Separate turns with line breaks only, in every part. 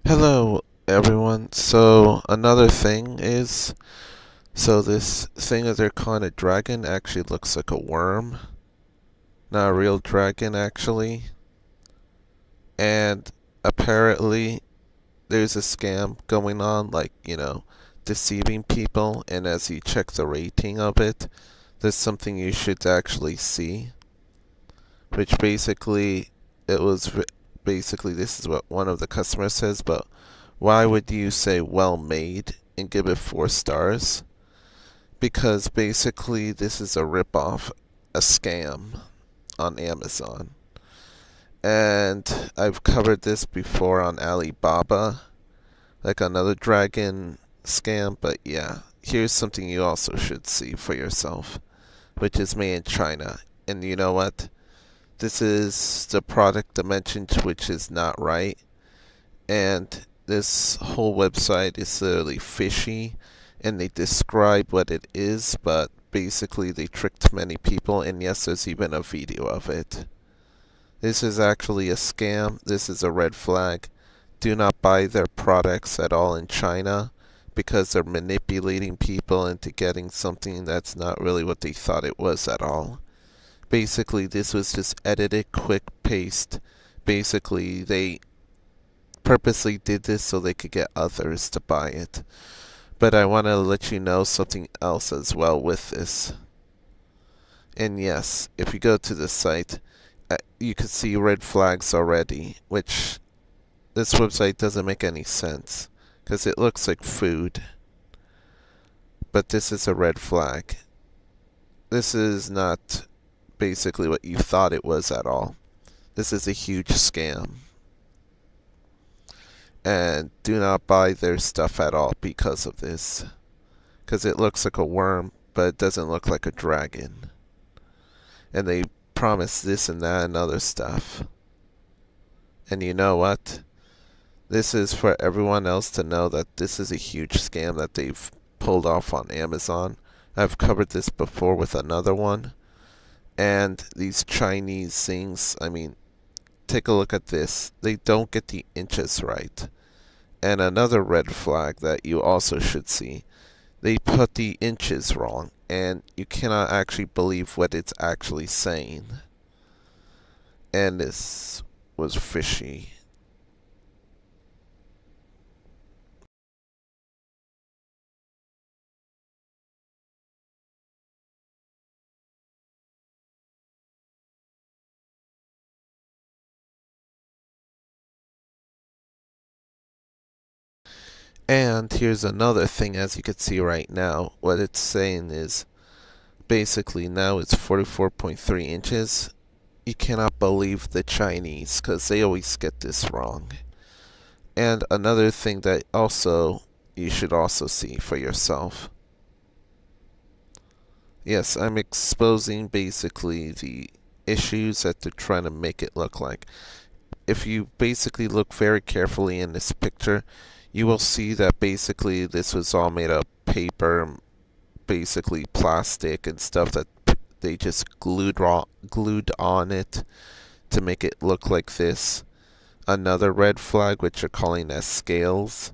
Hello, everyone. So another thing is, this thing that they're calling a dragon actually looks like a worm, not a real dragon actually. And apparently, there's a scam going on, like deceiving people. And as you check the rating of it, there's something you should actually see, which basically it was basically this is what one of the customers says, but why would you say well made and give it 4 stars? Because basically this is a rip-off, a scam on Amazon. And I've covered this before on Alibaba, like another dragon scam, but yeah, here's something you also should see for yourself, which is made in China. And you know what? This is the product dimension which is not right. And this whole website is literally fishy, and they describe what it is, but basically they tricked many people, and yes, there's even a video of it. This is actually a scam. This is a red flag. Do not buy their products at all in China, because they're manipulating people into getting something that's not really what they thought it was at all. Basically, this was just edited, quick paste. Basically, they purposely did this so they could get others to buy it. But I want to let you know something else as well with this. And yes, if you go to the site, you can see red flags already, which this website doesn't make any sense because it looks like food. But this is a red flag. This is not basically what you thought it was at all. This is a huge scam. And do not buy their stuff at all because of this. Because it looks like a worm, but it doesn't look like a dragon. And they promise this and that and other stuff. And you know what? This is for everyone else to know that this is a huge scam that they've pulled off on Amazon. I've covered this before with another one. And these Chinese things, I mean, take a look at this. They don't get the inches right. And another red flag that you also should see, they put the inches wrong, and you cannot actually believe what it's actually saying. And this was fishy. And here's another thing, as you can see right now, what it's saying is basically now it's 44.3 inches. You cannot believe the Chinese because they always get this wrong. And another thing that also you should also see for yourself. Yes, I'm exposing basically the issues that they're trying to make it look like. If you basically look very carefully in this picture, you will see that basically this was all made of paper, basically plastic and stuff that they just glued on it to make it look like this. Another red flag, which you're calling as scales,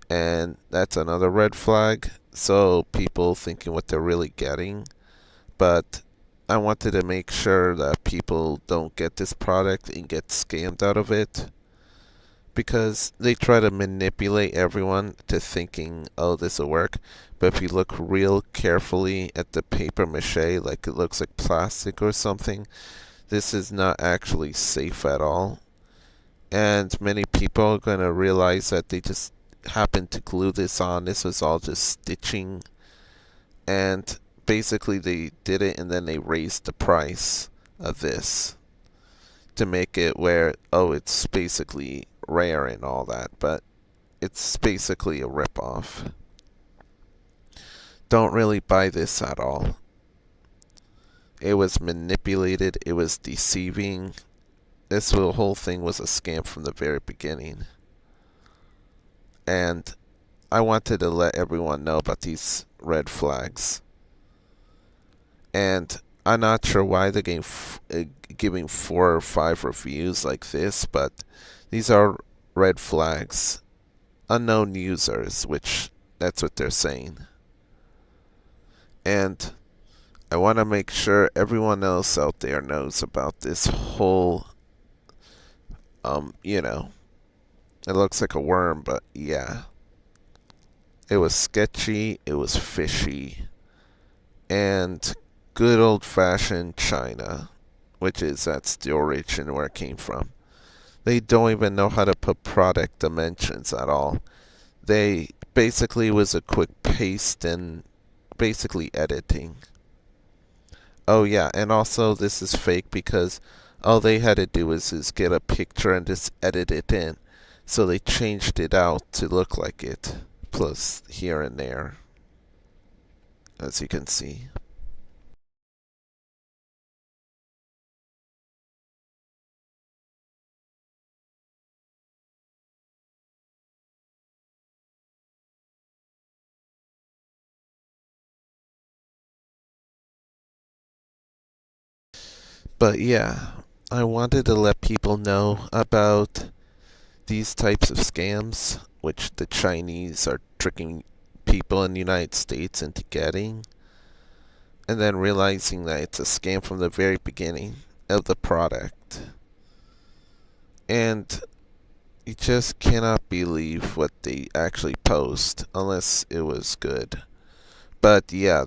and that's another red flag. So people thinking what they're really getting, but I wanted to make sure that people don't get this product and get scammed out of it, because they try to manipulate everyone to thinking, oh, this will work. But if you look real carefully at the paper mache, like it looks like plastic or something, this is not actually safe at all. And many people are going to realize that they just happened to glue this on. This was all just stitching. And basically they did it and then they raised the price of this to make it where, oh, it's basically rare and all that, but it's basically a ripoff. Don't really buy this at all. It was manipulated, it was deceiving. This whole thing was a scam from the very beginning. And I wanted to let everyone know about these red flags. And I'm not sure why they're giving 4 or 5 reviews like this, but these are red flags, unknown users, which that's what they're saying. And I want to make sure everyone else out there knows about this whole, you know, it looks like a worm, but yeah. It was sketchy, it was fishy, and good old fashioned China, which is that steel origin where it came from. They don't even know how to put product dimensions at all. They basically was a quick paste and basically editing. Oh yeah, and also this is fake because all they had to do is get a picture and just edit it in. So they changed it out to look like it, plus here and there, as you can see. But yeah, I wanted to let people know about these types of scams, which the Chinese are tricking people in the United States into getting, and then realizing that it's a scam from the very beginning of the product. And you just cannot believe what they actually post unless it was good. But yeah,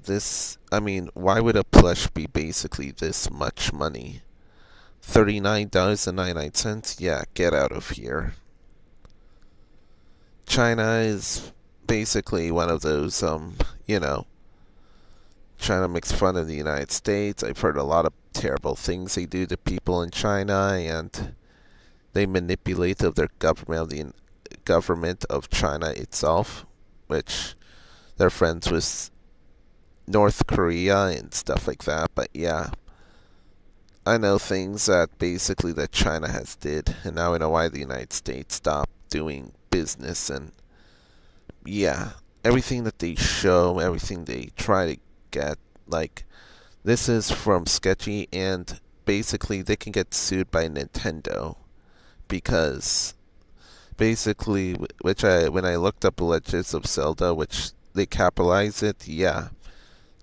I mean, why would a plush be basically this much money? $39.99? Yeah, get out of here. China is basically one of those, you know, China makes fun of the United States. I've heard a lot of terrible things they do to people in China, and they manipulate of their government of China itself, which they're friends with North Korea and stuff like that. But yeah, I know things that basically that China has did, and now I know why the United States stopped doing business. And yeah, everything that they show, everything they try to get, like this is from Sketchy, and basically they can get sued by Nintendo because basically, which I when I looked up Legends of Zelda, which they capitalize it, yeah,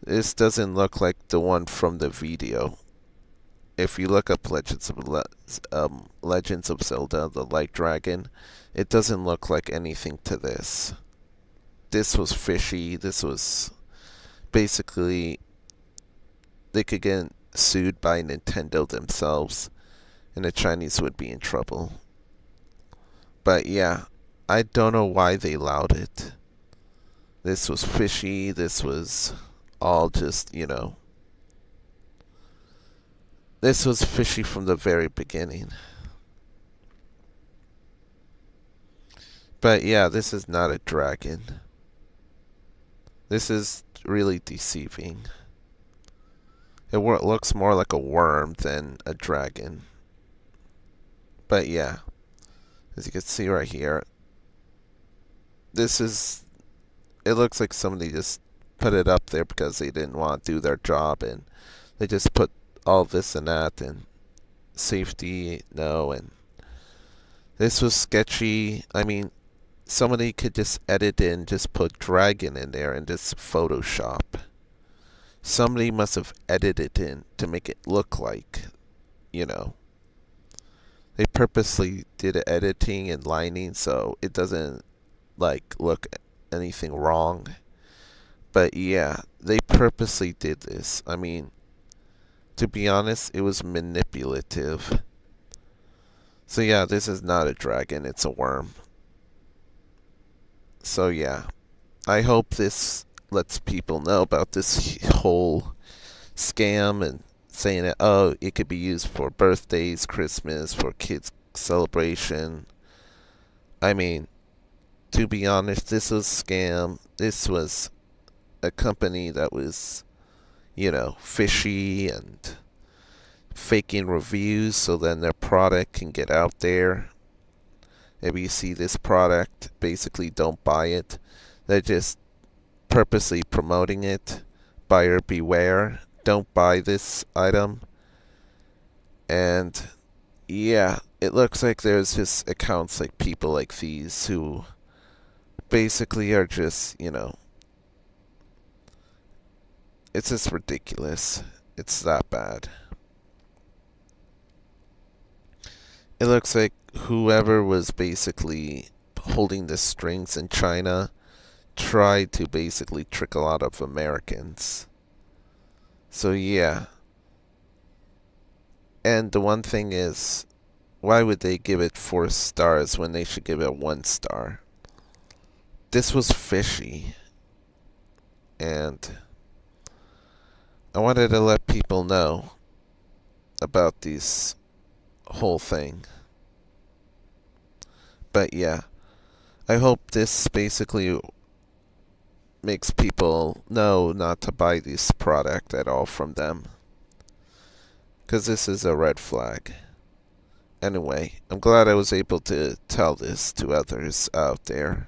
this doesn't look like the one from the video. If you look up Legends of Zelda, the Light Dragon, it doesn't look like anything to this. This was fishy. This was basically they could get sued by Nintendo themselves, and the Chinese would be in trouble. But yeah, I don't know why they allowed it. This was fishy. This was all just, this was fishy from the very beginning. But yeah, this is not a dragon. This is really deceiving. It looks more like a worm than a dragon. But yeah, as you can see right here, this is, it looks like somebody just put it up there because they didn't want to do their job, and they just put all this and that, and safety, no, and this was sketchy. I mean, somebody could just edit in, just put dragon in there and just Photoshop. Somebody must have edited in to make it look like, you know, they purposely did editing and lining so it doesn't like look anything wrong. But yeah, they purposely did this. I mean, to be honest, it was manipulative. So yeah, this is not a dragon, it's a worm. So yeah, I hope this lets people know about this whole scam and saying that, oh, it could be used for birthdays, Christmas, for kids' celebration. I mean, to be honest, this was scam. This was a company that was, fishy and faking reviews so then their product can get out there. If you see this product, basically don't buy it. They're just purposely promoting it. Buyer beware. Don't buy this item. And yeah, it looks like there's just accounts like people like these who basically are just, it's just ridiculous. It's that bad. It looks like whoever was basically holding the strings in China tried to basically trick a lot of Americans. So yeah. And the one thing is, why would they give it 4 stars when they should give it 1 star? This was fishy. And I wanted to let people know about this whole thing. But yeah, I hope this basically makes people know not to buy this product at all from them. Because this is a red flag. Anyway, I'm glad I was able to tell this to others out there.